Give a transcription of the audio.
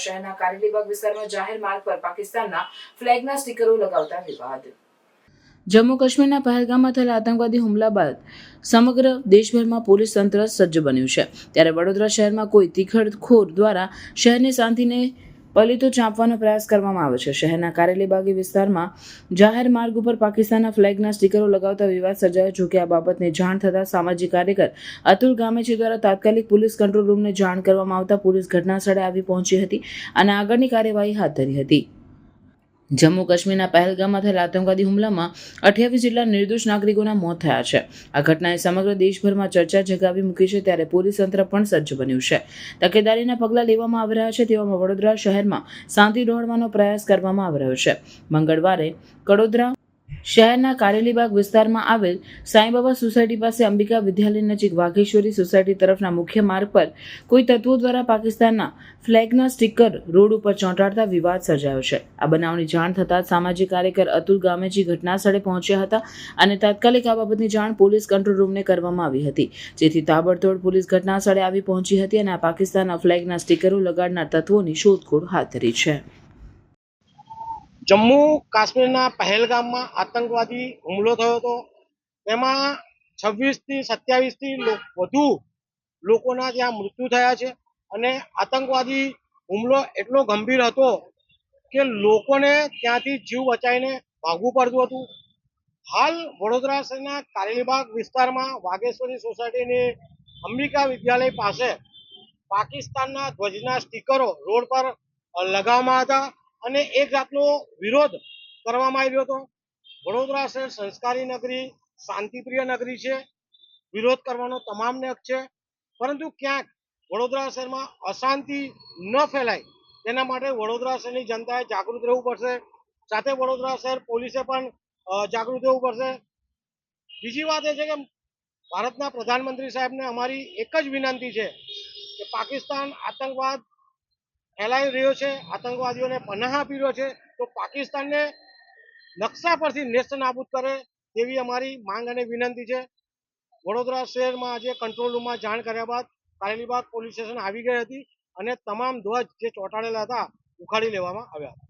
શહેરના કારેલીબાગ વિસ્તારમાં જાહેર માર્ગ પર પાકિસ્તાનના ફ્લેગના સ્ટીકરો લગાવતા વિવાદ। જમ્મુ કાશ્મીરના પહેલગામમાં થયેલા આતંકવાદી હુમલા બાદ સમગ્ર દેશભરમાં પોલીસ તંત્ર સજ્જ બન્યું છે, ત્યારે વડોદરા શહેરમાં કોઈ તીખડખોર દ્વારા શહેરની શાંતિને પલીતો ચાંપવાનો પ્રયાસ કરવામાં આવે છે। શહેરના કારેલીબાગી વિસ્તારમાં જાહેર માર્ગ ઉપર પાકિસ્તાનના ફ્લેગના સ્ટીકરો લગાવતા વિવાદ સર્જાયો। જો કે આ બાબતને જાણ થતાં સામાજિક કાર્યકર અતુલ ગામેચી દ્વારા તાત્કાલિક પોલીસ કંટ્રોલ રૂમને જાણ કરવામાં આવતા પોલીસ ઘટનાસ્થળે આવી પહોંચી હતી અને આગળની કાર્યવાહી હાથ ધરી હતી। જમ્મુ કાશ્મીરના પહેલગામમાં થયેલા આતંકવાદી હુમલામાં 28 જેટલા નિર્દોષ નાગરિકોના મોત થયા છે। આ ઘટનાએ સમગ્ર દેશભરમાં ચર્ચા જગાવી મૂકી છે, ત્યારે પોલીસ તંત્ર પણ સજ્જ બન્યું છે। તકેદારીના પગલાં લેવામાં આવી રહ્યા છે, તેવામાં વડોદરા શહેરમાં શાંતિ દોહડવાનો પ્રયાસ કરવામાં આવી રહ્યો છે। મંગળવારે કડોદરા શહેરના કારેલીબાગ વિસ્તારમાં આવેલ સાંઈબાબા સોસાયટી પાસે અંબિકા વિદ્યાલય નજીક વાઘેશ્વરી સોસાયટી તરફના મુખ્ય માર્ગ પર કોઈ તત્વો દ્વારા પાકિસ્તાનના ફ્લેગના સ્ટીકર રોડ ઉપર ચોંટાડતા વિવાદ સર્જાયો છે। આ બનાવની જાણ થતાં સામાજિક કાર્યકર અતુલ ગામેચી ઘટનાસ્થળે પહોંચ્યા હતા અને તાત્કાલિક આ બાબતની જાણ પોલીસ કંટ્રોલ રૂમને કરવામાં આવી હતી, જેથી તાબડતોડ પોલીસ ઘટનાસ્થળે આવી પહોંચી હતી અને આ પાકિસ્તાનના ફ્લેગના સ્ટીકરો લગાડનાર તત્વોની શોધખોળ હાથ ધરી છે। જમ્મુ કાશ્મીરના પહેલગામમાં આતંકવાદી હુમલો થયો હતો, તેમાં 26 થી 27થી વધુ લોકોના ત્યાં મૃત્યુ થયા છે અને આતંકવાદી હુમલો એટલો ગંભીર હતો કે લોકોને ત્યાંથી જીવ બચાવીને ભાગવું પડતું હતું। હાલ વડોદરા શહેરના કારેલીબાગ વિસ્તારમાં વાઘેશ્વરી સોસાયટીની અંબિકા વિદ્યાલય પાસે પાકિસ્તાનના ધ્વજના સ્ટીકરો રોડ પર લગાવવામાં હતા અને એક જાતનો વિરોધ કરવામાં આવ્યો હતો। વડોદરા શહેર સંસ્કારી નગરી, શાંતિપ્રિય નગરી છે, વિરોધ કરવાનો તમામને હક છે, પરંતુ ક્યાંક વડોદરા શહેરમાં અશાંતિ ન ફેલાય તેના માટે વડોદરા શહેરની જનતાએ જાગૃત રહેવું પડશે, સાથે વડોદરા શહેર પોલીસે પણ જાગૃત રહેવું પડશે। બીજી વાત એ છે કે ભારતના પ્રધાનમંત્રી સાહેબને અમારી એક જ વિનંતી છે કે પાકિસ્તાન આતંકવાદ ફેલાઈ રહ્યો છે, આતંકવાદીઓને પનાહ આપી રહ્યો છે, તો પાકિસ્તાનને નકશા પરથી નેસ્ત નાબૂદ કરે તેવી અમારી માંગ અને વિનંતી છે। વડોદરા શહેરમાં આજે કંટ્રોલ રૂમમાં જાણ કર્યા બાદ કારેલીબાગ પોલીસ સ્ટેશન આવી ગઈ હતી અને તમામ ધ્વજ જે ચોંટાડેલા હતા ઉખાડી લેવામાં આવ્યા હતા।